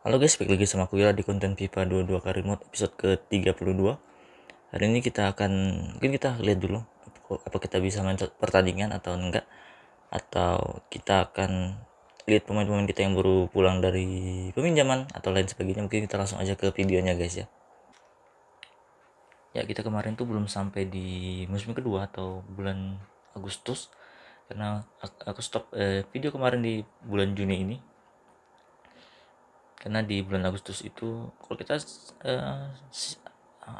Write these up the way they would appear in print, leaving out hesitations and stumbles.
Halo guys, balik lagi sama aku ya di konten FIFA 22 Karir Mode episode ke-32. Hari ini mungkin kita lihat dulu apa kita bisa main pertandingan atau enggak, atau kita akan lihat pemain-pemain kita yang baru pulang dari peminjaman atau lain sebagainya. Mungkin kita langsung aja ke videonya guys ya. Ya, kita kemarin tuh belum sampai di musim kedua atau bulan Agustus, karena aku stop video kemarin di bulan Juni ini, karena di bulan Agustus itu kalau kita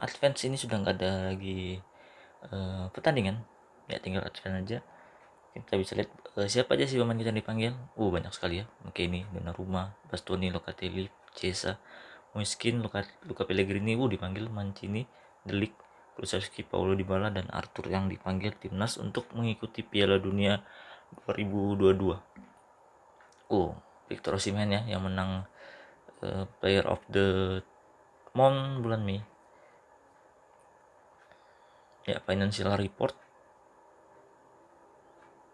advance ini sudah nggak ada lagi pertandingan, ya tinggal advance aja. Kita bisa lihat siapa aja sih pemain kita yang dipanggil. Banyak sekali ya. McKennie, Donnarumma, Bastoni, Locatelli, Chiesa, Moiskin, Luka Pellegrini dipanggil, Mancini, De Ligt, Kulusevski, Paulo Dybala, dan Arthur yang dipanggil timnas untuk mengikuti Piala Dunia 2022. Victor Osimhen ya yang menang Player of the Month bulan Mei. Ya, Financial Report.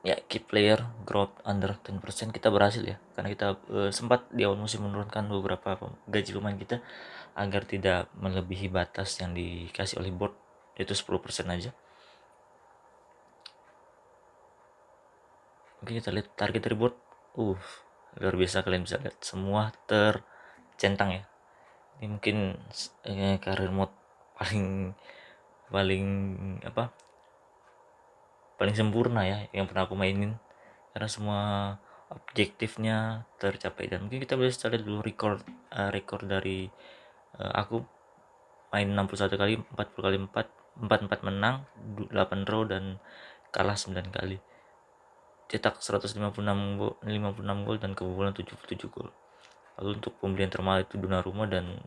Ya, key player growth under 10%, kita berhasil ya, karena kita sempat di awal musim menurunkan beberapa gaji pemain kita agar tidak melebihi batas yang dikasih oleh board, yaitu 10% aja. Mungkin kita lihat target dari board. Luar biasa, kalian bisa lihat semua tercentang ya. Ini mungkin karir mode paling paling paling sempurna ya yang pernah aku mainin, karena semua objektifnya tercapai. Dan mungkin kita bisa lihat dulu rekor dari aku main 61 kali, 40 kali 4, 44 menang, 8 draw, dan kalah 9 kali. Cetak 156 gol, 56 gol, dan kebobolan 77 gol. Lalu untuk pembelian termahal itu Donnarumma, dan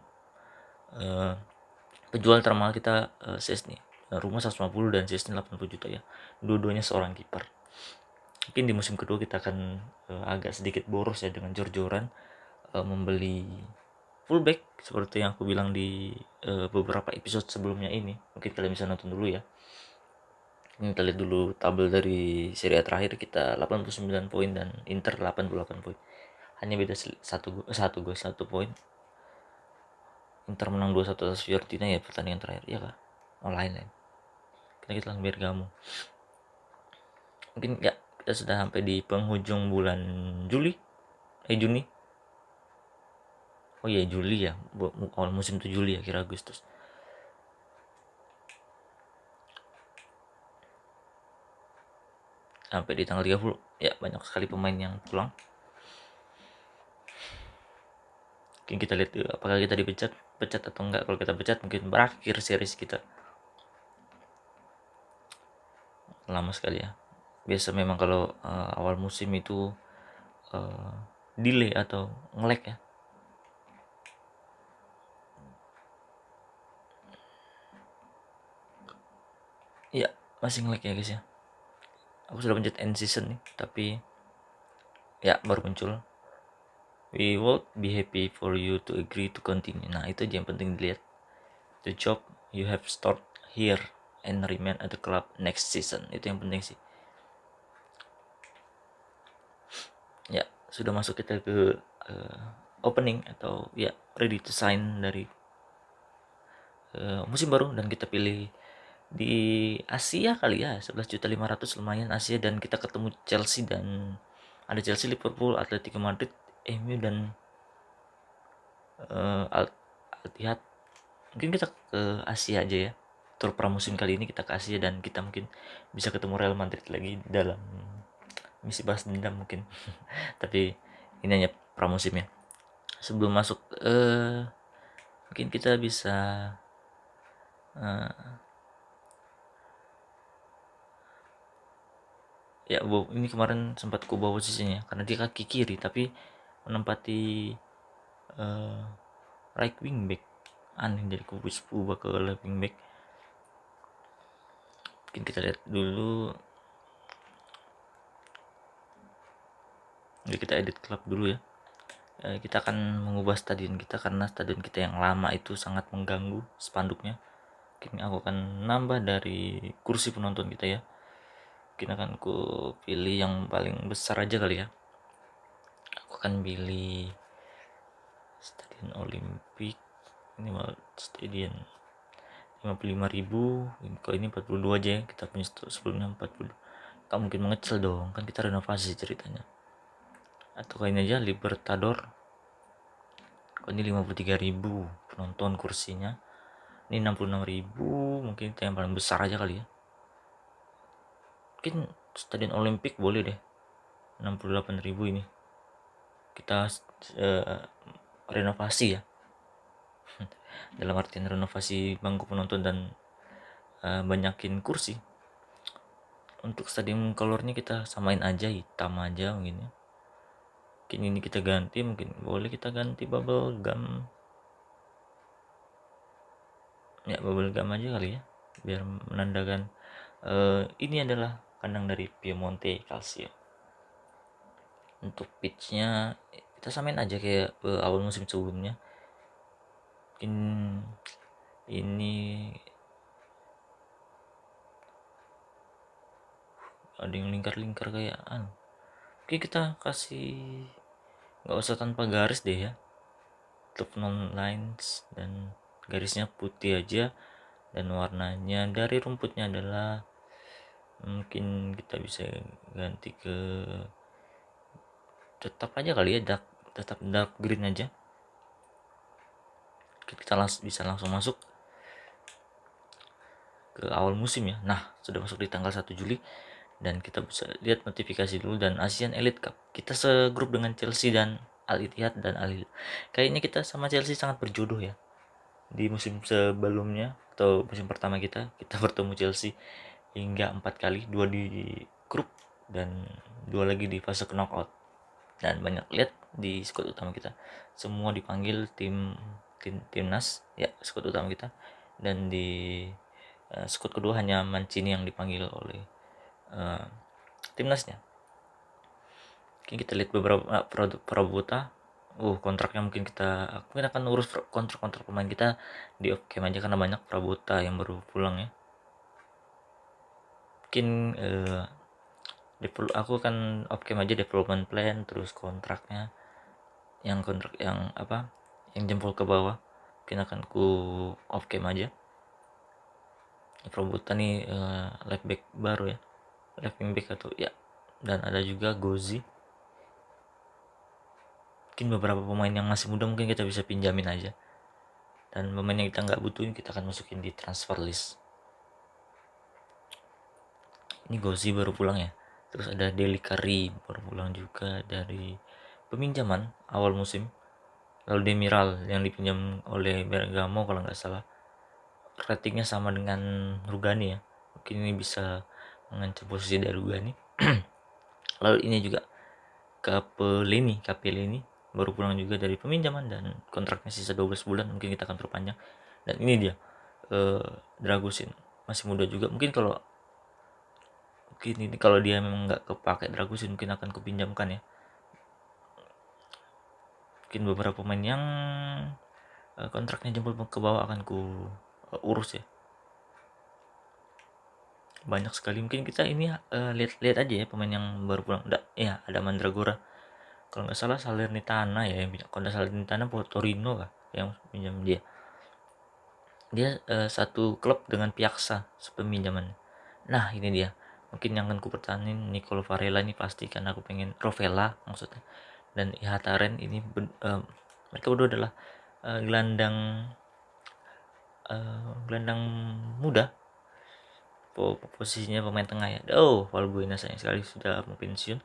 penjual termahal kita Szczesny. Donnarumma 150 dan Szczesny 80 juta ya. Dua-duanya seorang kiper. Mungkin di musim kedua kita akan agak sedikit boros ya dengan jor-joran membeli fullback seperti yang aku bilang di beberapa episode sebelumnya ini. Mungkin kalian bisa nonton dulu ya. Ini kita lihat dulu tabel dari Serie A terakhir, kita 89 poin dan Inter 88 poin. Hanya beda satu poin. Inter menang 2-1 atas Fiorentina ya pertandingan terakhir, ya kah? Lain. Karena kita lawan Bergamo. Mungkin ya kita sudah sampai di penghujung bulan Juni. Juli ya, awal musim itu Juli ya, kira Agustus. Sampai di tanggal 30 ya, banyak sekali pemain yang pulang. Mungkin kita lihat apakah kita dipecat atau enggak. Kalau kita pecat mungkin berakhir series kita. Lama sekali ya. Biasa memang kalau awal musim itu delay atau nge-lag ya. Iya, masih nge-lag ya guys ya. Aku sudah pencet end season nih, tapi ya baru muncul. We would be happy for you to agree to continue. Nah, itu aja yang penting dilihat. The job you have start here and remain at the club next season. Itu yang penting sih. Ya, sudah masuk kita ke opening atau ya ready to sign dari musim baru, dan kita pilih di Asia kali ya, 11.500.000 lumayan Asia. Dan kita ketemu Chelsea, dan ada Chelsea, Liverpool, Atletico Madrid, MU, dan Al-Ittihad. Mungkin kita ke Asia aja ya. Tur pramusim kali ini kita ke Asia, dan kita mungkin bisa ketemu Real Madrid lagi dalam misi balas dendam mungkin. Tapi ini hanya pramusim ya. Sebelum masuk mungkin kita bisa ya, ini kemarin sempat ku bawa posisinya karena dia kaki kiri tapi menempati right wing back. Aneh, dari ku ubah ke left wing back. Mungkin kita lihat dulu. Jadi kita edit klub dulu ya. Kita akan mengubah stadion kita karena stadion kita yang lama itu sangat mengganggu spanduknya. Mungkin aku akan nambah dari kursi penonton kita ya. Mungkin akan ku pilih yang paling besar aja kali ya. Aku akan pilih Stadion Olimpik ini malah stadion 55.000, kalau ini 42 aja ya, kita punya sebelumnya 40. Kamu mungkin mengecil dong, kan kita renovasi ceritanya. Atau kayak ini aja Libertador, kalau ini 53.000 penonton kursinya, ini 66.000, mungkin kita yang paling besar aja kali ya. Mungkin stadion Olimpik boleh deh, 68.000 ini kita renovasi ya. Dalam artian renovasi bangku penonton dan banyakin kursi. Untuk stadium colornya kita samain aja, hitam aja mungkin ya. Mungkin ini kita ganti, mungkin boleh kita ganti bubble gum ya, bubble gum aja kali ya, biar menandakan ini adalah kandang dari Piemonte Calcio. Untuk pitchnya kita samain aja kayak awal musim sebelumnya. Mungkin ini ada yang lingkar-lingkar kayak oke, kita kasih nggak usah tanpa garis deh ya, top non lines, dan garisnya putih aja, dan warnanya dari rumputnya adalah mungkin kita bisa ganti ke tetap aja kali ya, tetap dark green aja. Kita bisa langsung masuk ke awal musim ya. Nah, sudah masuk di tanggal 1 Juli dan kita bisa lihat notifikasi dulu. Dan Asian Elite Cup kita segrup dengan Chelsea dan Al Ittihad dan Al Hilal. Kayaknya kita sama Chelsea sangat berjodoh ya. Di musim sebelumnya atau musim pertama kita bertemu Chelsea hingga 4 kali, 2 di grup dan 2 lagi di fase knockout. Dan banyak lihat di skuad utama kita semua dipanggil timnas ya, skuad utama kita, dan di skuad kedua hanya Mancini yang dipanggil oleh timnasnya. Mungkin kita lihat beberapa Prabuta. Kontraknya mungkin akan urus kontrak pemain kita di off cam aja, karena banyak Prabuta yang baru pulang ya. Mungkin aku akan off cam aja development plan, terus kontrak yang jempol ke bawah mungkin akan ku off cam aja. Prabuta nih left back baru ya, left wing back atau ya, dan ada juga Gozi. Mungkin beberapa pemain yang masih muda mungkin kita bisa pinjamin aja, dan pemain yang kita nggak butuhin kita akan masukin di transfer list. Ini Gozi baru pulang ya, terus ada Deli Kari baru pulang juga dari peminjaman awal musim. Lalu Demiral yang dipinjam oleh Bergamo kalau nggak salah, ratingnya sama dengan Rugani ya, mungkin ini bisa mengancam posisi dari Rugani. Lalu ini juga Capellini baru pulang juga dari peminjaman dan kontraknya sisa 12 bulan, mungkin kita akan perpanjang. Dan ini dia Dragusin, masih muda juga, mungkin kalau dia memang nggak kepake Dragusin mungkin akan kupinjamkan ya. Mungkin beberapa pemain yang kontraknya jempol ke bawah akan ku urus ya, banyak sekali. Mungkin kita ini lihat aja ya pemain yang baru pulang. Ada Mandragora kalau nggak salah, Salernitana ya yang pinjam. Kalau Salernitana Torino kah yang pinjam dia satu klub dengan Piazza sepeminjaman. Nah ini dia mungkin yang akan ku pertahanin, Nicolo Varela ini pasti, karena aku pengen Rovella maksudnya, dan Ihataren ini mereka berdua adalah gelandang muda, posisinya pemain tengah ya. Valbuena sayang sekali sudah mau pensiun.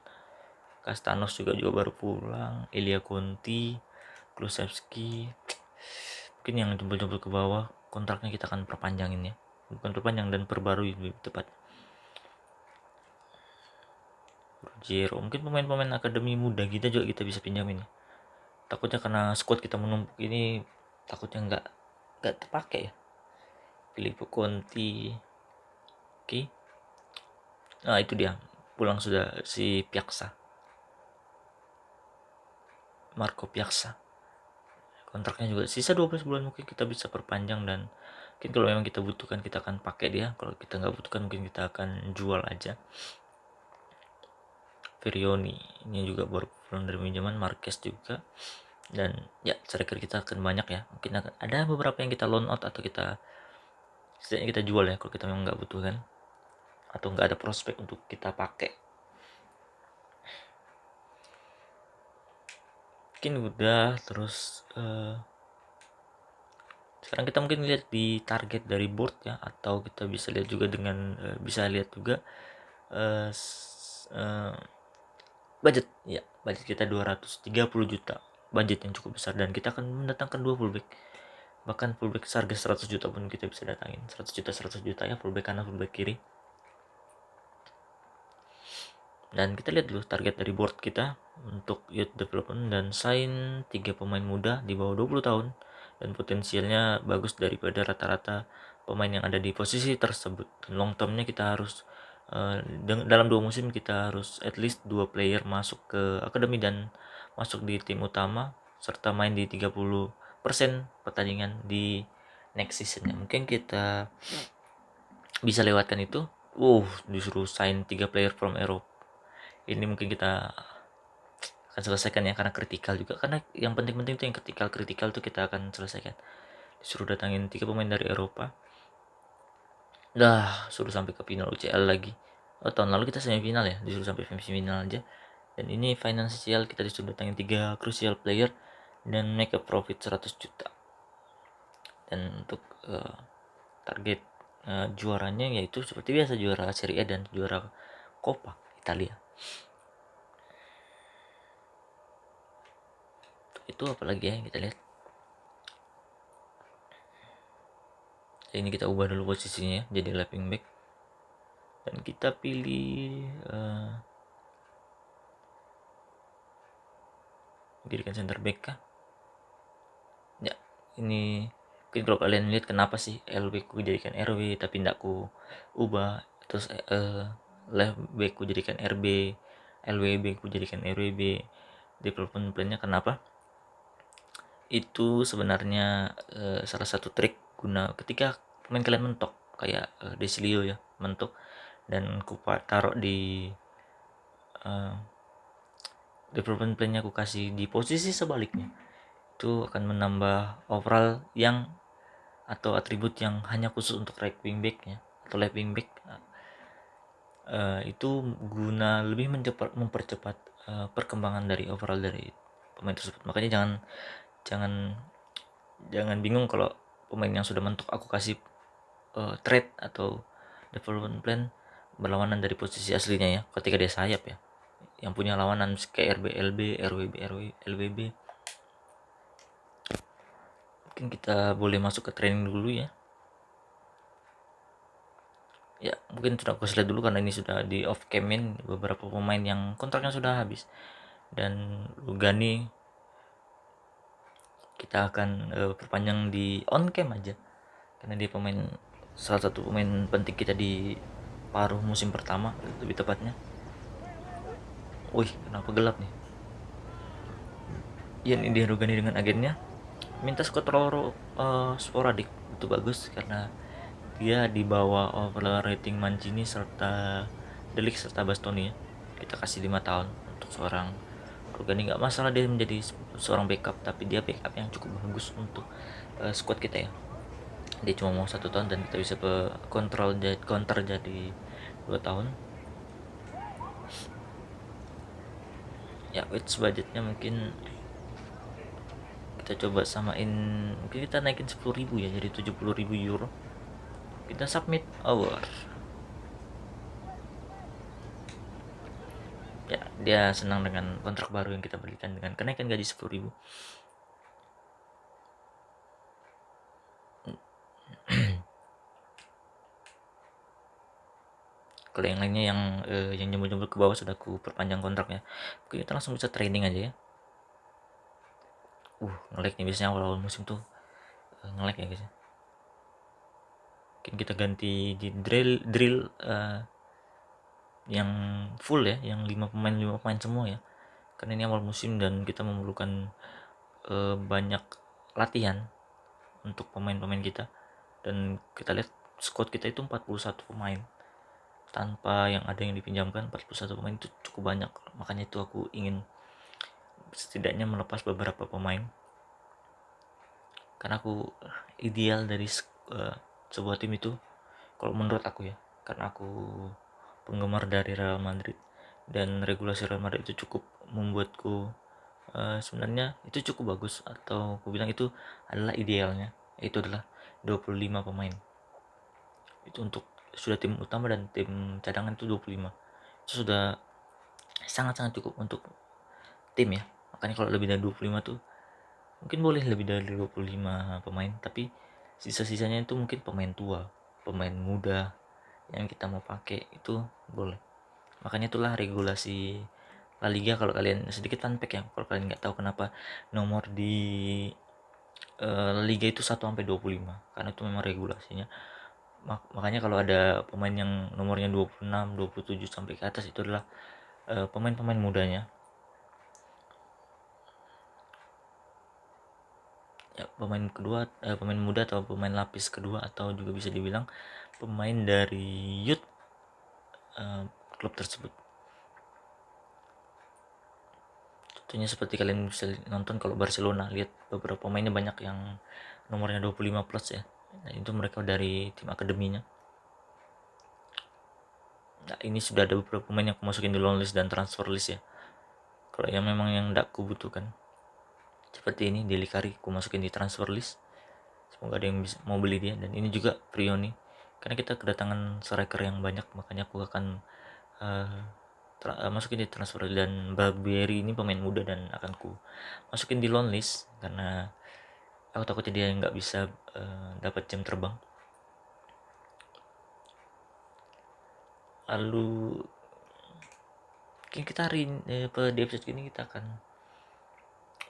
Castanos juga baru pulang. Elia Conti, Kulusevski, mungkin yang jempol-jempol ke bawah kontraknya kita akan perpanjangin ya, bukan perpanjang dan perbarui lebih tepat. Rogero, mungkin pemain-pemain akademi muda kita juga kita bisa pinjamin ya. Takutnya karena squad kita menumpuk ini, takutnya nggak terpakai ya. Filippo Conti, oke. Nah itu dia pulang sudah si Piazza, Marco Piazza. Kontraknya juga sisa 12 bulan, mungkin kita bisa perpanjang, dan mungkin kalau memang kita butuhkan kita akan pakai dia, kalau kita nggak butuhkan mungkin kita akan jual aja. Verioni ini juga baru pulang dari pinjaman. Marquez juga, Dan ya striker kita akan banyak ya, mungkin akan ada beberapa yang kita loan out atau kita setidaknya kita jual ya kalau kita memang nggak butuh kan, atau nggak ada prospek untuk kita pakai. Mungkin udah. Terus sekarang kita mungkin lihat di target dari board ya, atau kita bisa lihat juga dengan bisa lihat juga eh, budget ya. Budget kita 230 juta, budget yang cukup besar, dan kita akan mendatangkan 2 fullback. Bahkan fullback seharga 100 juta pun kita bisa datangin. 100 juta ya, fullback kanan fullback kiri. Dan kita lihat dulu target dari board kita untuk youth development dan sign 3 pemain muda di bawah 20 tahun dan potensialnya bagus daripada rata-rata pemain yang ada di posisi tersebut. Dan long termnya kita harus dalam 2 musim kita harus at least 2 player masuk ke akademi dan masuk di tim utama serta main di 30% pertandingan di next seasonnya. Mungkin kita bisa lewatkan itu. Disuruh sign 3 player from Europe. Ini mungkin kita akan selesaikan ya, karena kritikal juga, karena yang penting-penting itu yang kritikal tuh kita akan selesaikan. Disuruh datangin 3 pemain dari Eropa, suruh sampai ke final UCL lagi. Tahun lalu kita semifinal ya, disuruh sampai semifinal aja. Dan ini finansial, kita disuruh datangin 3 crucial player dan make a profit 100 juta. Dan untuk target juaranya yaitu seperti biasa, juara Serie A dan juara Coppa Italia. Itu apalagi ya yang kita lihat. Ini kita ubah dulu posisinya jadi left wing back dan kita pilih jadikan center back kah ya. Ini mungkin kalau kalian lihat kenapa sih LB ku jadikan RW tapi tidak ku ubah, terus left back ku jadikan RB, LWB ku jadikan RWB. Development plan-nya kenapa? Itu sebenarnya salah satu trik guna ketika pemain kalian mentok kayak Desilio ya, mentok dan ku taruh di development plan-nya aku kasih di posisi sebaliknya, itu akan menambah overall yang atau atribut yang hanya khusus untuk right wing back ya atau left wing back. Itu guna lebih mempercepat perkembangan dari overall dari pemain tersebut. Makanya jangan bingung kalau pemain yang sudah mentok aku kasih trade atau development plan berlawanan dari posisi aslinya ya, ketika dia sayap ya, yang punya lawanan kayak RBLB, LWB. Mungkin kita boleh masuk ke training dulu ya. Ya mungkin sudah aku lihat dulu karena ini sudah di off camin beberapa pemain yang kontraknya sudah habis. Dan Lugani kita akan perpanjang di on cam aja karena dia salah satu pemain penting kita di paruh musim pertama lebih tepatnya. Kenapa gelap nih? Yan India Rugani dengan agennya minta kontrol sporadik, itu bagus karena dia di bawah overall rating Mancini serta Delik serta Bastoni ya. Kita kasih 5 tahun untuk seorang Rugani. Nggak masalah dia menjadi seorang backup, tapi dia backup yang cukup bagus untuk squad kita ya. Dia cuma mau 1 tahun dan kita bisa counter jadi 2 tahun ya. Wage budgetnya mungkin kita coba samain, mungkin kita naikin 10.000 ya jadi 70.000 euro. Kita submit our ya, dia senang dengan kontrak baru yang kita berikan dengan kenaikan gaji 10.000. Kalau yang lainnya yang jemput-jemput ke bawah sudah aku perpanjang kontraknya. Oke, kita langsung bisa training aja ya. Nge-lag nih biasanya awal-awal musim tuh nge-lag ya guys. Mungkin kita ganti di drill yang full ya, yang 5 pemain semua ya. Karena ini awal musim dan kita memerlukan banyak latihan untuk pemain-pemain kita. Dan kita lihat squad kita itu 41 pemain. Tanpa yang ada yang dipinjamkan, 41 pemain itu cukup banyak. Makanya itu aku ingin setidaknya melepas beberapa pemain, karena aku ideal dari sebuah tim itu, kalau menurut aku ya, karena aku penggemar dari Real Madrid, dan regulasi Real Madrid itu cukup membuatku sebenarnya itu cukup bagus, atau aku bilang itu adalah idealnya, itu adalah 25 pemain. Itu untuk sudah tim utama dan tim cadangan itu 25. Itu sudah sangat-sangat cukup untuk tim ya. Makanya kalau lebih dari 25 tuh mungkin boleh lebih dari 25 pemain, tapi sisa-sisanya itu mungkin pemain tua, pemain muda yang kita mau pakai itu boleh. Makanya itulah regulasi La Liga. Kalau kalian sedikit fun fact ya, kalau kalian nggak tahu kenapa nomor di Liga itu 1 sampai 25, karena itu memang regulasinya. Makanya kalau ada pemain yang nomornya 26, 27 sampai ke atas, itu adalah pemain-pemain mudanya. Ya, pemain muda atau pemain lapis kedua, atau juga bisa dibilang pemain dari youth klub tersebut. Contohnya seperti kalian bisa nonton kalau Barcelona, lihat beberapa pemainnya banyak yang nomornya 25 plus ya. Nah, itu mereka dari tim akademinya. Nah, ini sudah ada beberapa pemain yang aku masukin di long list dan transfer list ya. Kalau yang memang yang tidak aku butuhkan, seperti ini Deli Kari, aku masukin di transfer list. Semoga ada yang bisa mau beli dia. Dan ini juga Prioni, karena kita kedatangan striker yang banyak, makanya aku akan masukin di transfer list. Dan Barbieri ini pemain muda dan akan ku masukin di long list, karena aku takutnya dia nggak bisa dapat jam terbang. Lalu mungkin kita di episode ini kita akan,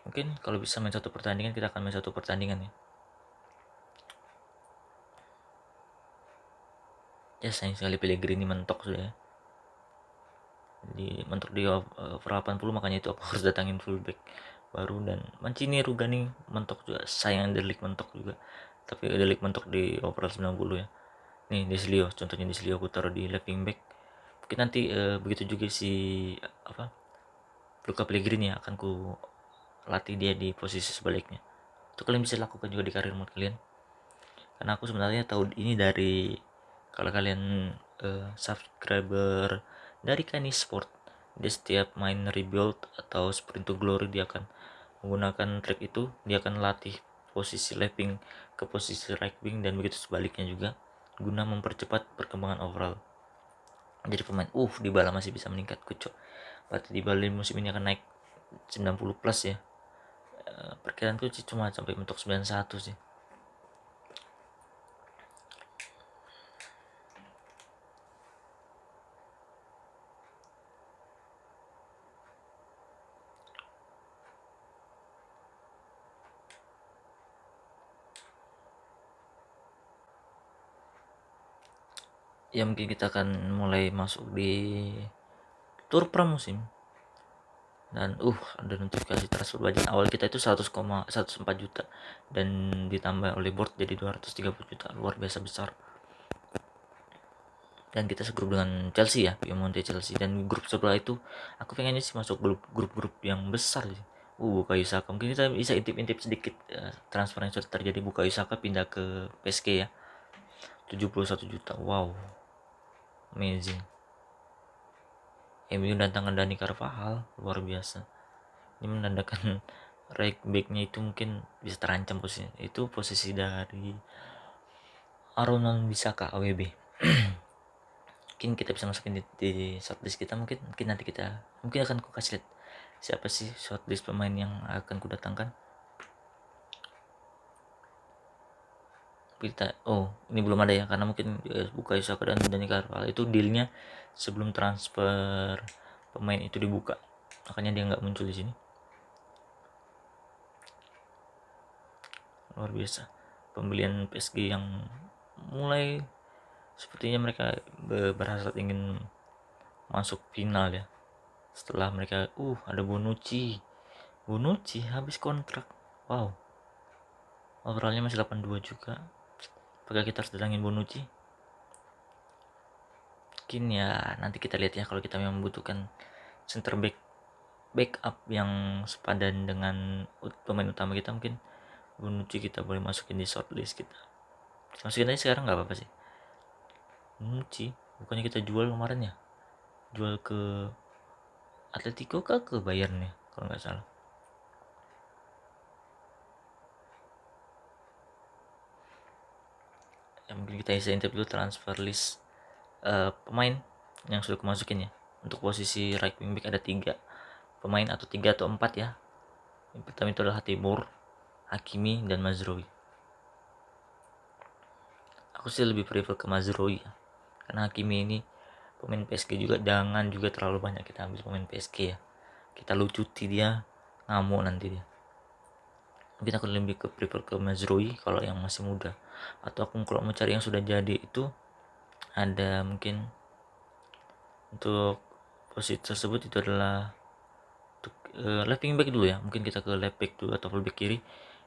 mungkin kalau bisa main satu pertandingan, kita akan main satu pertandingan ya. Ya sayang sekali Pellegrini mentok sudah ya. Mentok di over 80, makanya itu aku harus datangin fullback baru. Dan Mancini Rugani mentok juga, sayang Delik mentok juga, tapi Delik mentok di over 90 ya. Nih Deslio, contohnya Deslio aku taruh di left wing back. Mungkin nanti begitu juga si Luka Pellegrini ya, akan ku latih dia di posisi sebaliknya. Itu kalian bisa lakukan juga di karir mode kalian, karena aku sebenarnya tahu ini dari, kalau kalian subscriber dari Kani Sport, dia setiap main rebuild atau sprint to glory, dia akan menggunakan track itu, dia akan latih posisi left wing ke posisi right wing, dan begitu sebaliknya juga, guna mempercepat perkembangan overall. Jadi pemain Dybala masih bisa meningkat, kucok. Berarti Dybala musim ini akan naik 90 plus ya. Perkiraanku sih cuma sampai mentok 91 sih. Ya mungkin kita akan mulai masuk di tur pramusim. Dan ada notifikasi transfer budget awal kita itu 104 juta, dan ditambah oleh board jadi 230 juta, luar biasa besar. Dan kita segrup dengan Chelsea ya, Piemonte Chelsea. Dan grup sebelah itu aku pengennya sih masuk grup-grup yang besar sih. Bukayo Saka, mungkin kita bisa intip-intip sedikit transfer yang sudah terjadi. Bukayo Saka pindah ke PSG ya, 71 juta, wow, amazing. MU datangkan Dani Carvajal, luar biasa. Ini menandakan right backnya itu mungkin bisa terancam posisinya. Itu posisi dari Aaron Wan-Bissaka AWB. Mungkin kita bisa masukin di shortlist kita. Mungkin nanti kita akan ku kasih lihat siapa sih shortlist pemain yang akan ku datangkan. Ini belum ada ya, karena mungkin Bukayo Saka dan Dani Carvajal itu dealnya sebelum transfer pemain itu dibuka, makanya dia nggak muncul di sini. Luar biasa pembelian PSG yang mulai sepertinya mereka berhasrat ingin masuk final ya, setelah mereka ada Bonucci habis kontrak. Wow, overallnya masih 82 juga. Apakah kita harus datangin Bonucci? Mungkin ya nanti kita lihat ya, kalau kita memang membutuhkan center back backup yang sepadan dengan pemain utama kita, mungkin Bonucci kita boleh masukin di shortlist kita. Masukin aja sekarang nggak apa-apa sih. Bonucci bukannya kita jual kemarin ya, jual ke Atletico kah ke Bayern ya kalau nggak salah. Ya, mungkin kita isi intip dulu transfer list pemain yang sudah kemasukin ya. Untuk posisi right wing back ada 3 pemain, atau 3 atau 4 ya. Yang pertama itu adalah Timur, Hakimi, dan Mazraoui. Aku sih lebih prefer ke Mazraoui ya, karena Hakimi ini pemain PSG juga, jangan juga terlalu banyak kita ambil pemain PSG ya, kita lucuti dia, ngamuk nanti dia. Mungkin aku lebih ke prefer ke Mazraoui kalau yang masih muda. Atau aku kalau mau cari yang sudah jadi itu ada mungkin untuk posisi tersebut itu adalah untuk left wing back dulu ya. Mungkin kita ke left back dulu atau full back kiri.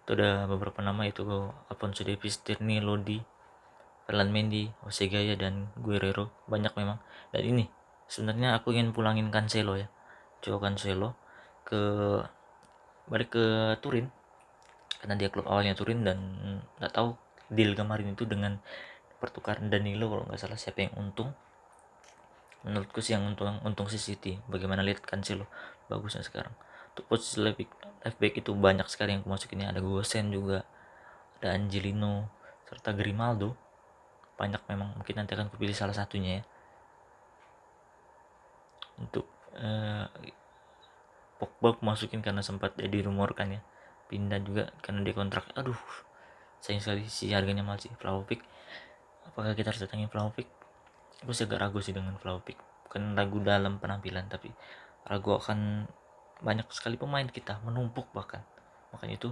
Itu ada beberapa nama, itu Alphonso Davies, Tierney, Lodi, Ferland Mendy, Jose Gaya, dan Guerrero. Banyak memang. Dan ini sebenarnya aku ingin pulangin Cancelo ya, Joao Cancelo ke balik ke Turin, karena dia klub awalnya Turin, dan nggak tahu deal kemarin itu dengan pertukaran Danilo kalau nggak salah siapa yang untung. Menurutku sih yang untung sih City. Bagaimana lihat Cancelo bagusnya sekarang. Untuk posisi left back itu banyak sekali yang masukin, ada Gosen juga, ada Angelino, serta Grimaldo. Banyak memang, mungkin nanti akan kupilih salah satunya ya. Untuk Pogba masukin karena sempat dirumorkan ya pindah juga karena dia kontrak. Aduh, sayang sekali sih, harganya mahal sih. Vlahovic, apakah kita harus datangin Vlahovic? Aku sih agak ragu sih dengan Vlahovic. Bukan ragu dalam penampilan, tapi ragu akan banyak sekali pemain kita menumpuk bahkan. Makanya itu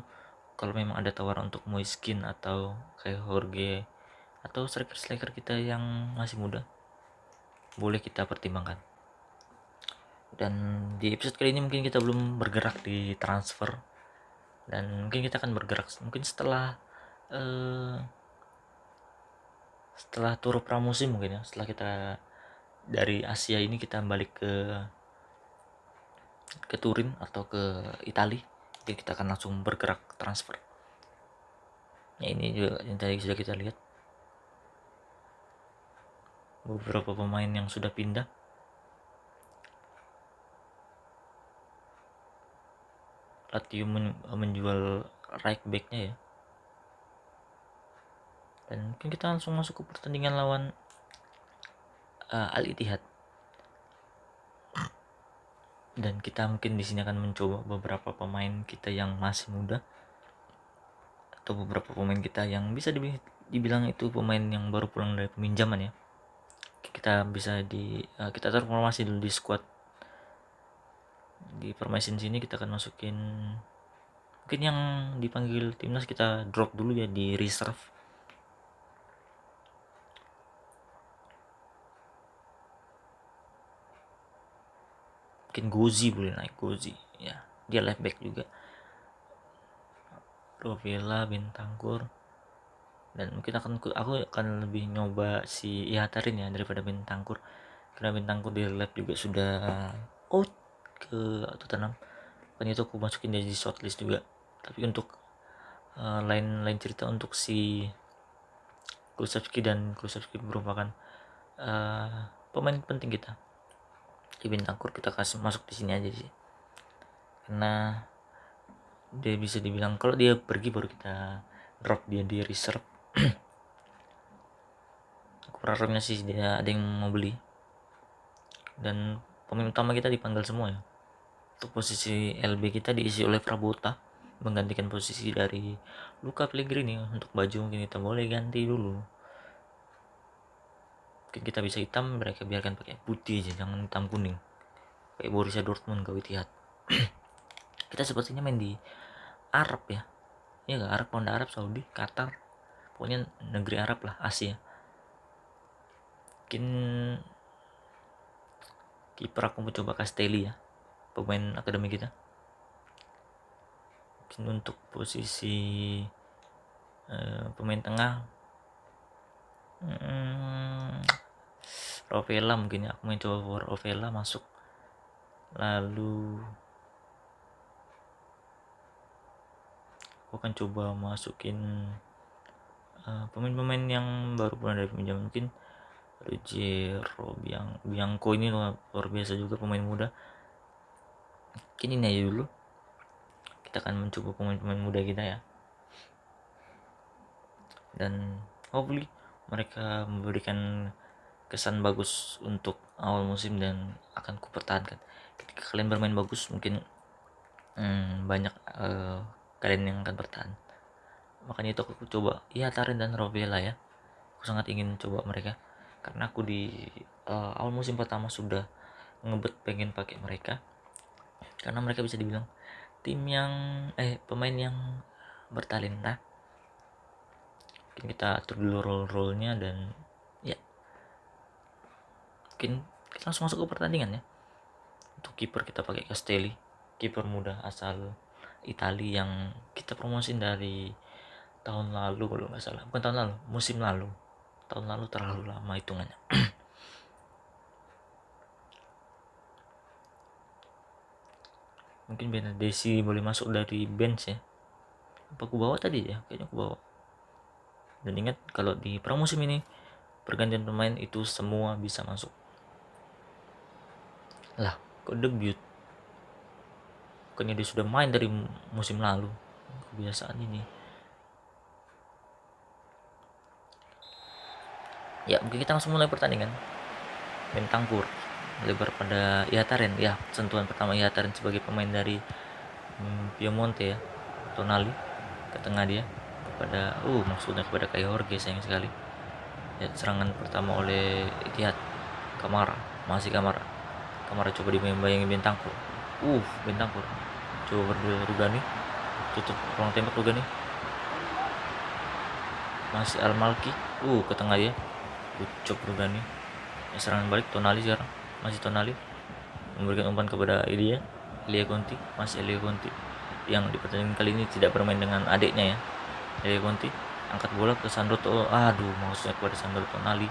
kalau memang ada tawaran untuk Moiskin atau kayak Jorge atau striker kita yang masih muda, boleh kita pertimbangkan. Dan di episode kali ini mungkin kita belum bergerak di transfer, dan mungkin kita akan bergerak mungkin setelah tur pramusim mungkin ya. Setelah kita dari Asia ini kita balik ke Turin atau ke Italia, jadi kita akan langsung bergerak transfer ya. Ini juga yang tadi sudah kita lihat beberapa pemain yang sudah pindah. Lazio menjual right backnya ya. Dan mungkin kita langsung masuk ke pertandingan lawan Al Ittihad. Dan kita mungkin di sini akan mencoba beberapa pemain kita yang masih muda, atau beberapa pemain kita yang bisa dibilang itu pemain yang baru pulang dari peminjaman ya. Kita bisa kita taruh formasi dulu di squad. Di formasi sini kita akan masukin mungkin yang dipanggil timnas, kita drop dulu ya di reserve. Mungkin Gozi boleh naik, Gozi ya, dia left back juga. Rovella, Bentancur, dan mungkin aku akan lebih nyoba si Ihattarin ya daripada Bentancur, karena Bentancur di left juga sudah out ke Tottenham. Kan itu aku masukin dia di shortlist juga. Tapi untuk lain cerita, untuk si Kulusevski merupakan pemain penting kita. Di Bentancur kita kasih masuk di sini aja sih, karena dia bisa dibilang kalau dia pergi baru kita drop dia di reserve. Aku berharapnya sih dia ada yang mau beli, dan pemain utama kita dipanggil semua ya. Untuk posisi LB kita diisi oleh Prabota, menggantikan posisi dari Luca Pellegrini. Untuk baju mungkin kita boleh ganti dulu, mungkin kita bisa hitam, mereka biarkan pakai putih aja, jangan hitam kuning kayak Borussia Dortmund ke Etihad. Kita sepertinya main di Arab ya, ya gak, Arab, Honda Arab Saudi, Qatar, pokoknya negeri Arab lah, Asia. Mungkin kiper aku mau coba Castelli ya, pemain akademi kita. Mungkin untuk posisi pemain tengah Rovella mungkin ya, aku main coba Rovella masuk. Lalu aku akan coba masukin pemain-pemain yang baru pulang dari pinjaman. Mungkin Ruggiero, Bianco ini luar biasa juga, pemain muda. Mungkin ini aja dulu, kita akan mencoba pemain-pemain muda kita ya, dan hopefully mereka memberikan kesan bagus untuk awal musim dan akan kupertahankan. Ketika kalian bermain bagus, mungkin banyak kalian yang akan bertahan. Makanya itu aku coba Ihattaren dan Rovella ya. Aku sangat ingin coba mereka karena aku di awal musim pertama sudah ngebet pengen pakai mereka, karena mereka bisa dibilang tim yang pemain yang bertalenta. Mungkin kita atur dulu role-nya dan ya, mungkin kita langsung masuk ke pertandingan ya. Untuk kiper kita pakai Castelli, kiper muda asal Italia yang kita promosin dari tahun lalu kalau nggak salah. Bukan tahun lalu, musim lalu. Tahun lalu terlalu lama hitungannya. Mungkin Benedesi boleh masuk dari bench ya. Apa aku bawa tadi ya? Kayaknya aku bawa. Dan ingat, kalau di pramusim ini pergantian pemain itu semua bisa masuk. Lah, kok debut? Bukannya dia sudah main dari musim lalu. Kebiasaan ini. Ya, mungkin kita langsung mulai pertandingan. Bentancur lebar pada Ihattaren ya. Sentuhan pertama Ihattaren sebagai pemain dari Piemonte ya. Tonali ke tengah dia kepada maksudnya kepada Kai Jorge, sayang sekali. Ya, serangan pertama oleh Etihad. Kamara coba dibayang-bayangi Bentancur. Bentancur coba berdua Rugani, tutup ruang tembak Rugani, masih Al-Malki ke tengah dia, ucap Rugani. Ya, serangan balik Tonali sekarang, masih Tonali memberikan umpan kepada Elia Conti, masih Elia Conti yang di pertandingan kali ini tidak bermain dengan adiknya ya. Elia Conti angkat bola ke Sandro maksudnya kepada Sandro Tonali.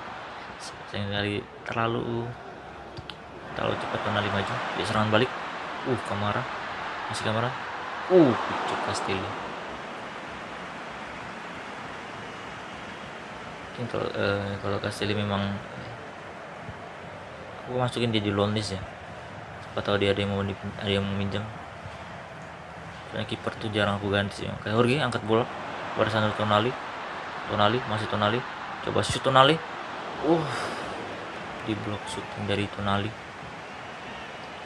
Sayang sekali terlalu cepat Tonali maju. Ya, serangan balik Kamara, masih Kamara, ucap Castelli. Kalau Castelli memang aku masukin dia di loan list ya, siapa tahu dia ada yang mau minjam. Karena kiper tuh jarang aku ganti sih. Kayak Jorge angkat bola pada Sandro Tonali, masih Tonali, coba shoot Tonali, di blok shooting dari Tonali.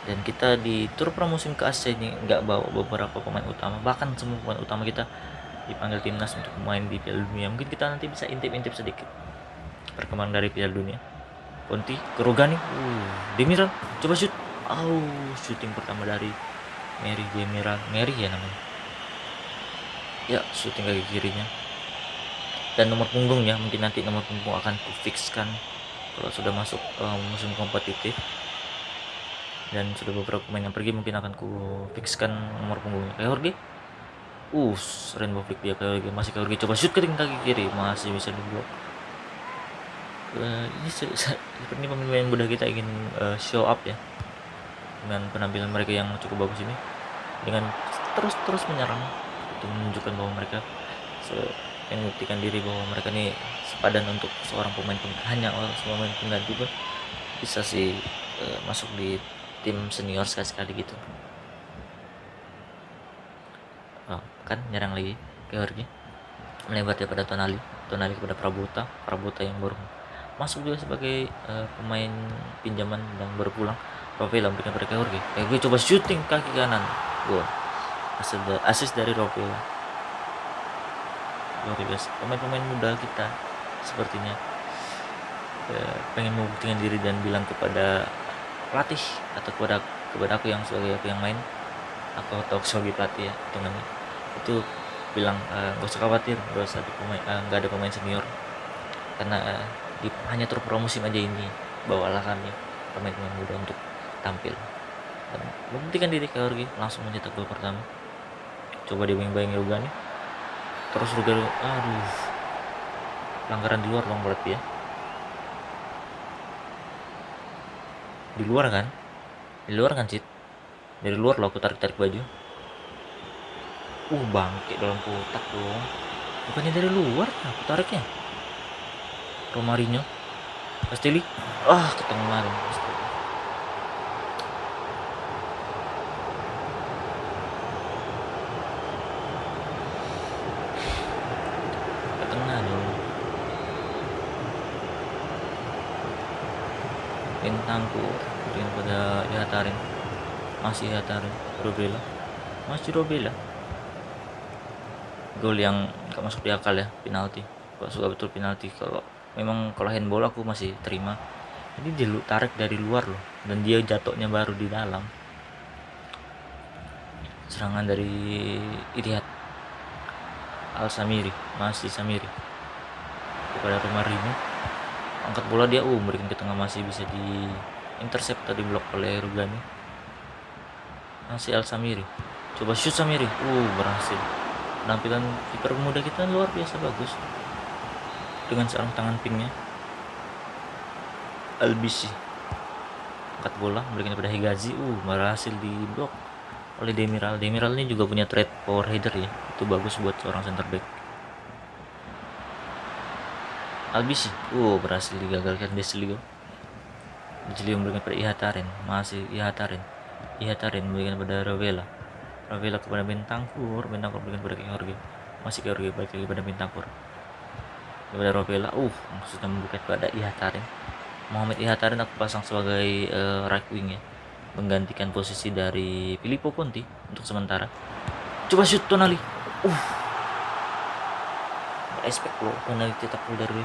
Dan kita di tur pramusim ke AC ini nggak bawa beberapa pemain utama, bahkan semua pemain utama kita dipanggil timnas untuk main di Piala Dunia. Mungkin kita nanti bisa intip sedikit perkembangan dari Piala Dunia. Conti ke Rugani, Demiral coba shoot, shooting pertama dari Demiral ya namanya ya, shooting kaki kirinya. Dan nomor punggungnya, mungkin nanti nomor punggung akan ku fixkan kalau sudah masuk musim kompetitif dan sudah beberapa pemain yang pergi, mungkin akan ku fixkan nomor punggungnya. Kayak Jorge, rainbow flick dia. Kayak Jorge, masih Kayak Jorge coba shoot ke kaki kiri, masih bisa diblok. Ini seperti pemain muda kita ingin show up ya dengan penampilan mereka yang cukup bagus ini, dengan terus menyerang untuk menunjukkan bahwa mereka membuktikan diri bahwa mereka ini sepadan untuk seorang pemain pengganti pun bisa sih masuk di tim senior sekali gitu. Kan nyerang lagi Kayak Jorge, melebar daripada Tonali kepada Prabota yang baru masuk juga sebagai pemain pinjaman dan baru pulang. Rovella memberikan pada Kayak Jorge coba shooting kaki kanan, gol. Assist dari Rovella. Luar biasa, pemain-pemain muda kita sepertinya pengen membuktikan diri dan bilang kepada pelatih atau kepada aku yang sebagai aku yang main, aku atau sebagai pelatih ya hitungannya, itu bilang gak usah khawatir, gak ada pemain senior, karena hanya tur pramusim aja ini bawalah kami pemain-pemain muda untuk tampil dan membuktikan diri. Kayak Jorge langsung mencetak gol pertama. Coba dibayang-bayang Rugani, terus Rugani, pelanggaran di luar bang berarti ya, di luar kan Cid, dari luar loh aku tarik baju. Bangke dalam kotak dong. Bukannya dari luar, aku tariknya. Romarinho, Castelli, ke tengah dong. Ke tengah dong. Bentangku, kemudian pada Ihatarin, masih Ihatarin, Robela, masih Robela. Gol yang gak masuk di akal ya, penalti. Gak suka betul penalti. Kalau handball aku masih terima. Ini tarik dari luar loh, dan dia jatuhnya baru di dalam. Serangan dari Ittihad, Al Samiri, masih Samiri kepada Romarinho. Angkat bola dia, memberikan ke tengah, masih bisa di intercept atau diblok oleh Rugani. Masih Al Samiri, coba shoot Samiri, berhasil. Penampilan kiper muda kita luar biasa bagus dengan seorang tangan pinknya. Albisi angkat bola, memberikan kepada Hegazi, berhasil diblok oleh Demiral. Demiral ini juga punya trade power header ya, itu bagus buat seorang center back. Albisi, berhasil digagalkan Deslio. Deslio memberikan kepada Ihatarin, masih Ihatarin memberikan kepada Ravela kepada Bentancur memberikan kepada George, masih George balik lagi kepada Bentancur, kepada Ravela, maksudnya memberikan kepada Ihatarin. Mohamed Ihatarin aku pasang sebagai right wing ya, menggantikan posisi dari Filippo Conti untuk sementara. Coba shoot Tonali, expect loh Tonali cetak gol dari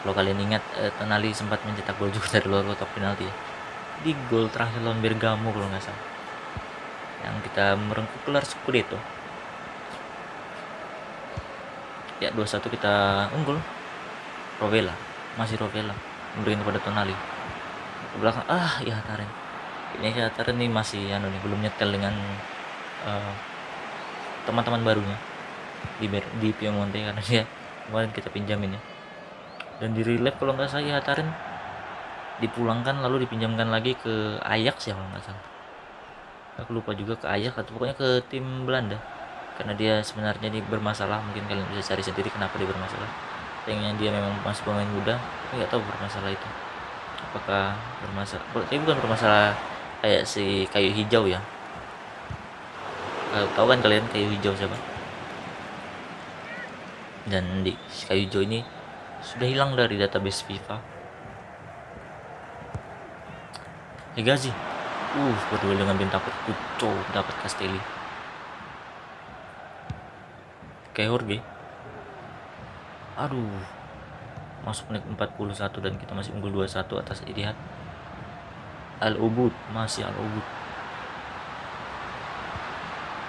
kalau kalian ingat, Tonali sempat mencetak gol juga dari luar kotak penalti ya, di gol terakhir lawan Bergamo kalau nggak salah, yang kita merengkuh gelar Scudetto ya. 2-1 kita unggul. Rovella, masih Rovella memberikan kepada Tonali ke belakang. Ihatarin ini masih belum nyetel dengan teman-teman barunya di Piemonte, karena dia kemarin kita pinjamin ya, dan di relap kalau nggak salah Ihatarin dipulangkan lalu dipinjamkan lagi ke Ajax ya kalau nggak salah, aku lupa juga ke Ajax atau pokoknya ke tim Belanda, karena dia sebenarnya bermasalah. Mungkin kalian bisa cari sendiri kenapa dia bermasalah. Kayaknya dia memang masih pemain muda, tapi nggak tahu bermasalah itu apakah bermasalah. Tapi bukan bermasalah kayak si kayu hijau ya. Tahu kan kalian kayu hijau siapa? Dan di kayu hijau ini sudah hilang dari database FIFA. Hegazi, berduel dengan Bentancur, dapat Castelli. Jorge, masuk menit 41 dan kita masih unggul 2-1 atas Ittihad. Al-Ubud, masih Al-Ubud.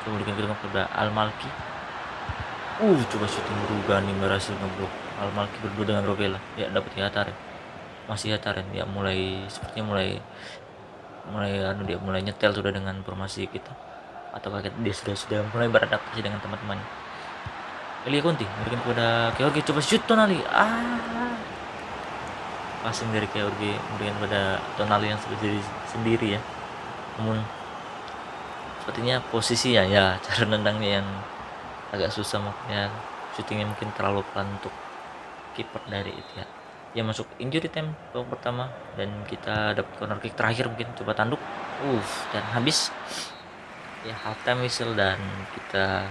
Kemudian kita kepada Al-Malki. Coba shooting Rugani berhasil ngeblok. Al-Malki berdua dengan Rovella. Ya, dapat Ihatarin. Masih Ihatarin. Ya, sepertinya mulai nyetel sudah dengan formasi kita. Atau dia sudah mulai beradaptasi dengan teman-teman. Elia Conti memberikan kepada George, coba shoot Tonali. Passing dari George memberikan kepada Tonali yang sudah jadi sendiri ya. Namun sepertinya posisinya ya, cara nendangnya yang agak susah, makanya shootingnya mungkin terlalu pelan untuk kiper dari Ittihad. Ya, masuk injury time babak pertama dan kita dapat corner kick terakhir, mungkin coba tanduk. Dan habis. Ya, half time whistle dan kita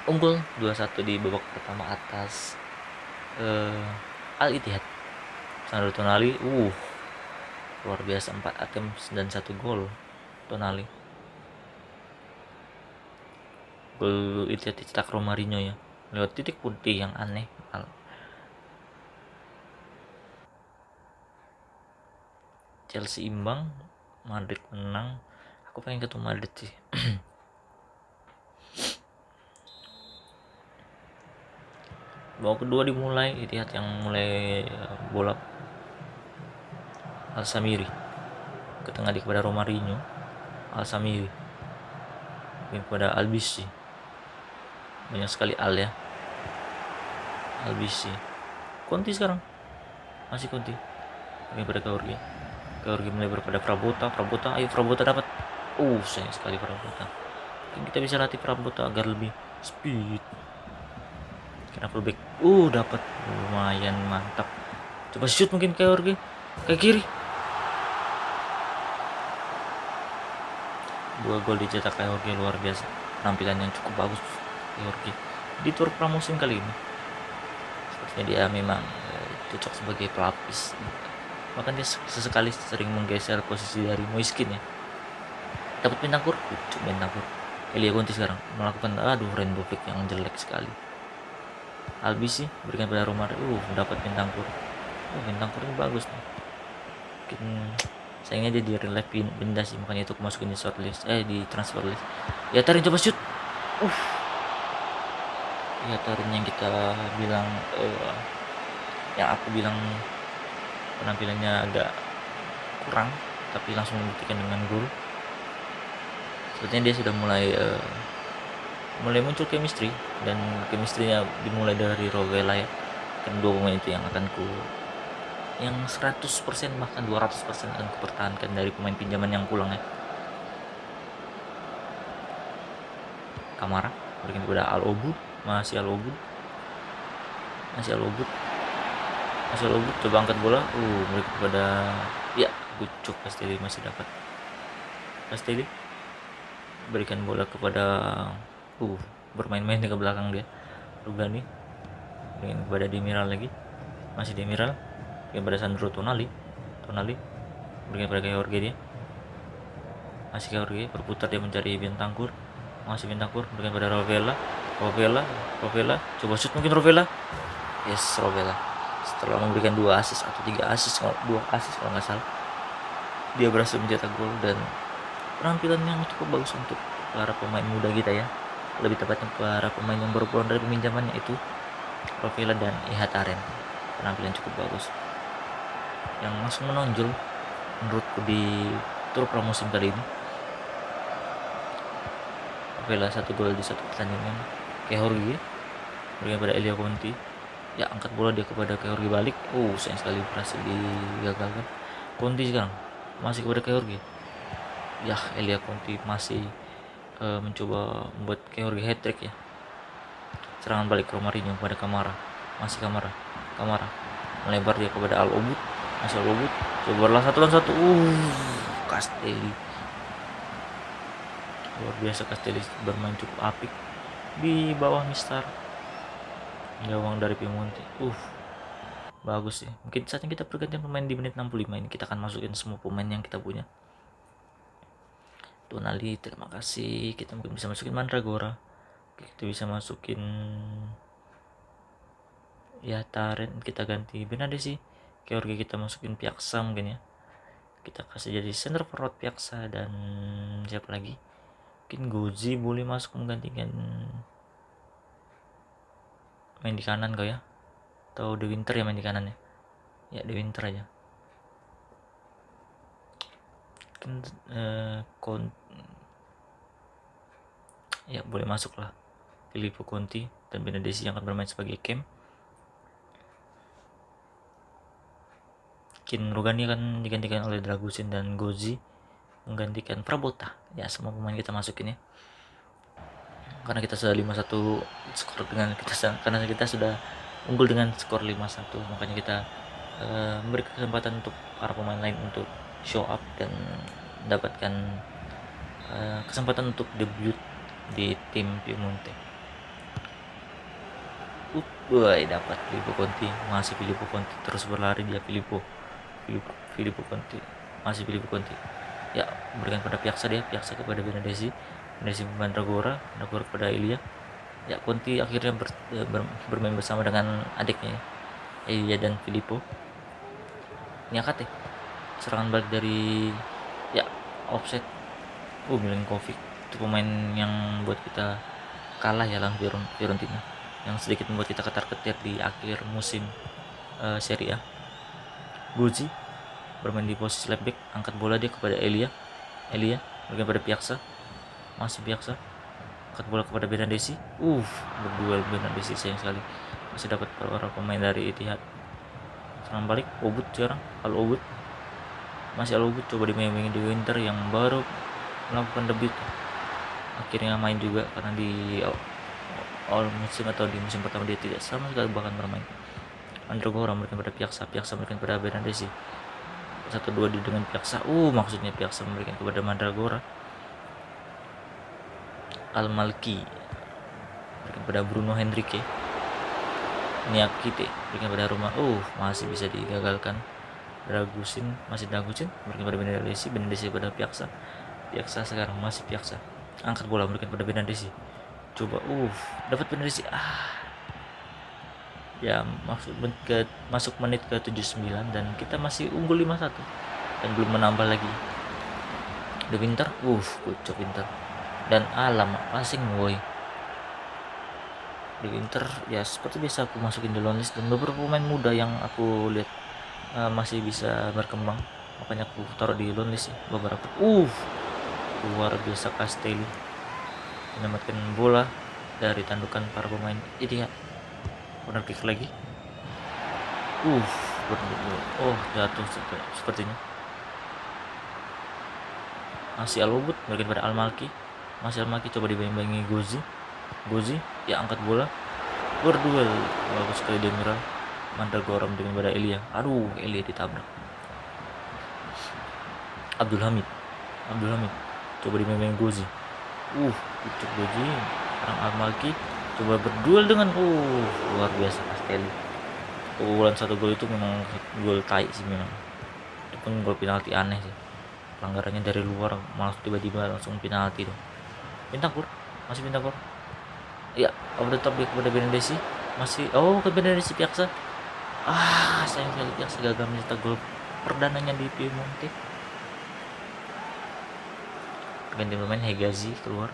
unggul 2-1 di babak pertama atas Al Ittihad. Sandro Tonali, luar biasa, 4 attempts dan 1 gol Tonali. Gol Ittihad dicetak Romarinho ya, lewat titik putih yang aneh. Chelsea imbang, Madrid menang. Aku pengen ketemu Madrid sih. Babak kedua dimulai, Ittihad yang mulai bola. Al Samiri ke tengah kepada Romarinho. Al Samiri kepada Albisi. Banyak sekali Al ya. Albisi. Conti sekarang. Masih Conti. Kepada George mulai kepada Prabota. Ayo Prabota dapat. Sayang sekali Pramuta. Mungkin kita bisa latih Pramuta agar lebih speed. Kena fullback. Dapat. Lumayan mantap. Coba shoot mungkin ke kiri. 2 gol dicetak Georgie, luar biasa. Penampilan yang cukup bagus Georgie di tur pramusim kali ini. Sepertinya dia memang cocok sebagai pelapis. Bahkan dia sesekali sering menggeser posisi dari Moiskin ya. Dapat Bentancur, Bentancur. Elia Conti sekarang melakukan rainbow flick yang jelek sekali. Albisi berikan pada Romario, dapat Bentancur. Bentancur ini bagus nih. Mungkin sayangnya dia di relive benda sih, makanya itu masukin di shortlist, di transfer list. Ya Tarin coba shoot. Ya Tarin yang kita bilang yang aku bilang penampilannya agak kurang, tapi langsung membuktikan dengan gol. Sepertinya dia sudah mulai muncul chemistry, dan chemistry-nya dimulai dari Rovella ya. Kedua pemain itu yang akan yang 100% bahkan 200% akan kupertahankan dari pemain pinjaman yang pulang ya. Kamara berikan kepada Al-Obud, masih Al-Obud, coba angkat bola, berikan kepada Gucuk. Castelli masih dapat. Castelli berikan bola kepada bermain-main ke belakang dia. Rugani berikan kepada Demiral lagi, masih Demiral kepada Sandro Tonali berikan pada Georgie, dia masih Georgie, berputar dia mencari Bentancur, masih Bentancur berikan pada Rovella, coba shoot mungkin Rovella. Yes, Rovella setelah memberikan 2 assist atau 3 assist, 2 assist kalau nggak salah, dia berhasil mencetak gol. Dan penampilan yang cukup bagus untuk para pemain muda kita ya, lebih tepatnya para pemain yang baru pulang dari peminjamannya itu Rovella dan Ihataren. Penampilan cukup bagus yang langsung menonjol menurutku di tur pramusim kali ini. Rovella 1 gol di 1 pertandingan. Georgie berikan pada Elia Conti, ya angkat bola dia kepada Georgie balik. Sayang sekali berhasil digagalkan. Conti sekarang masih kepada Georgie. Ya, Elia Conti masih mencoba membuat Georgie hat-trick ya. Serangan balik Romarinho kepada Kamara, masih Kamara melebar dia kepada Al-Obud, masih Al-Obud, coba 1 lawan 1. Castelli luar biasa. Castelli bermain cukup apik di bawah Mister gawang dari Piemonte. Bagus ya. Mungkin saatnya kita pergantian pemain di menit 65 ini. Kita akan masukin semua pemain yang kita punya. Tonali, terima kasih. Kita mungkin bisa masukin Mandragora, kita bisa masukin ya Taren, kita ganti Benadesi. Georgie kita masukin Piaksa mungkin ya, kita kasih jadi center forward Piaksa. Dan siapa lagi, mungkin Gozi boleh masuk menggantikan main di kanan kau ya, atau The Winter ya main di kanan ya The Winter aja. Ya boleh masuk lah Filippo Conti dan Benadesi yang akan bermain sebagai cam. Mungkin Rugani akan digantikan oleh Dragusin dan Gozi menggantikan Prabota. Ya semua pemain kita masukin ya, karena kita sudah 5-1 skor karena kita sudah unggul dengan skor 5-1, makanya kita memberi kesempatan untuk para pemain lain untuk show up dan mendapatkan kesempatan untuk debut di tim Piemonte. Dapat Filippo Conti, masih Filippo Conti, terus berlari dia Filippo Conti, masih Filippo Conti. Ya, berikan pada Piaksa kepada Benadesi Mandragora kepada Elia. Ya, Conti akhirnya bermain bersama dengan adiknya Elia dan Filippo. Nyakate serangan balik dari offset. Milinkovic itu pemain yang buat kita kalah ya lawan Fiorentina, yang sedikit membuat kita ketar-ketir di akhir musim Serie A. Guzzi bermain di posisi left back, angkat bola dia kepada Elia berikan pada Piaksa, masih Piaksa, angkat bola kepada Benadesi. Berduel Benadesi, sayang sekali masih dapat para pemain dari Etihad. Serangan balik Obud sekarang, Al-Obud, masih Al-Obud, coba dimainkan di Winter yang baru melakukan debut, akhirnya main juga karena di awal musim atau di musim pertama dia tidak sama sekali bahkan bermain. Mandragora memberikan pada Piaksa memberikan pada Bernadesi, 1-2 dengan Piaksa, maksudnya Piaksa memberikan kepada Mandragora. Al-Malki berikan pada Bruno Henrique, Niakite berikan pada Roma, masih bisa digagalkan. Dragusin berikan pada Bernadesi pada Piaksa sekarang masih Piaksa, angkat bola berikan pada Bernadesi, coba dapat Bernadesi, ya masuk menit ke 79 dan kita masih unggul 5-1 dan belum menambah lagi. The Winter, kucuk Winter dan alamak passing boy. The Winter ya seperti biasa aku masukin di loan list dan beberapa pemain muda yang aku lihat masih bisa berkembang, makanya aku taruh di loan list ya beberapa. Luar biasa Castelli menyelamatkan bola dari tandukan para pemain. Jadi ya corner kick lagi. Jatuh sepertinya. Masih Al-Wubud berikan pada Al-Malki. Coba dibayang-bayangi Gozi ya, angkat bola berduel bagus sekali Demiral. Mandragora dengan pada Elia. Elia ditabrak. Abdul Hamid coba dibayang-bayangi Gozi. Ucuk Gozi. Sekarang Al-Malki coba berduel dengan luar biasa Castelli. Kebobolan 1 gol itu memang gol tai sih memang. Itu pun gol penalti aneh sih. Pelanggarannya dari luar malah tiba-tiba langsung penalti tuh. Masih Bintangkur. Ya, over the top kepada Bernadesi. Masih ke Bernadesi Piaksa. Sayang sekali Piaksa gagal mencetak gol perdananya di Piemonte. Ganti pemain Hegazi keluar.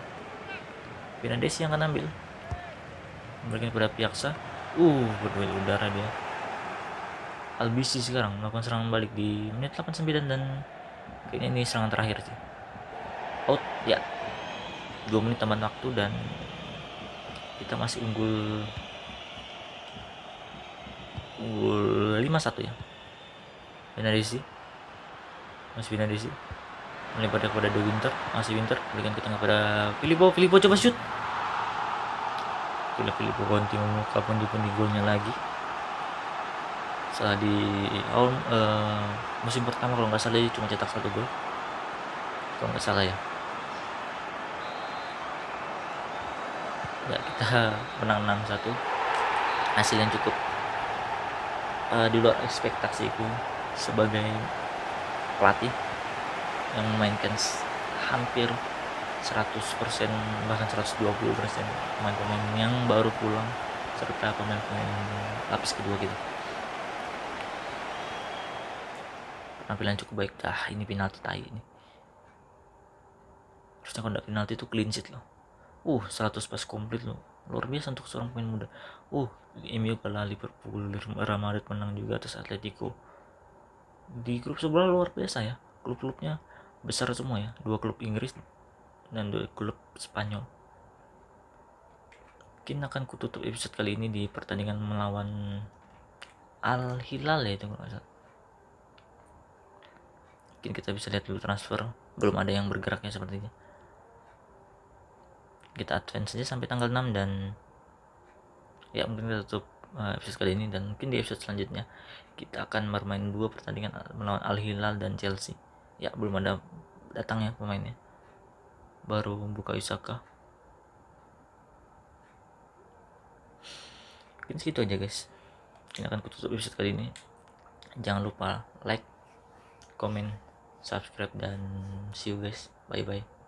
Bernadesi yang akan ambil. Memberikan kepada Piaksa. Berduel udara dia. Albisi sekarang melakukan serangan balik di menit 89 dan kayaknya ini serangan terakhir sih. Out ya. 2 menit tambahan waktu dan kita masih unggul 5-1 ya. Bernadesi melebar kepada The Winter, masih Winter berikan ke tengah pada Filippo coba shoot. Filippo ganti memuka pundi-pundi golnya lagi. Setelah di awal musim pertama kalau nggak salah dia cuma cetak 1 gol kalau nggak salah ya. Kita menang 6-1, hasil yang cukup di luar ekspektasiku sebagai pelatih yang memainkan hampir 100% bahkan 120% pemain-pemain yang baru pulang serta pemain-pemain lapis kedua gitu. Penampilan cukup baik. Ini penalti tai ini. Harusnya kalau enggak penalti itu clean sheet loh. 100 pas komplit loh. Luar biasa untuk seorang pemain muda. MU kalah Liverpool, Real Madrid menang juga atas Atletico. Di grup sebelah luar biasa ya. Klub-klubnya besar semua ya. 2 klub Inggris dan 2 klub Spanyol. Mungkin akan kututup episode kali ini di pertandingan melawan Al Hilal ya itu kalau nggak salah. Mungkin kita bisa lihat dulu transfer, belum ada yang bergeraknya sepertinya. Kita advance saja sampai tanggal 6 dan ya mungkin kita tutup episode kali ini dan mungkin di episode selanjutnya kita akan bermain 2 pertandingan melawan Al Hilal dan Chelsea. Ya belum ada datangnya pemainnya, baru membuka Isaka. Mungkin segitu aja guys. Ini akan kututup episode kali ini. Jangan lupa like, comment, subscribe dan see you guys. Bye bye.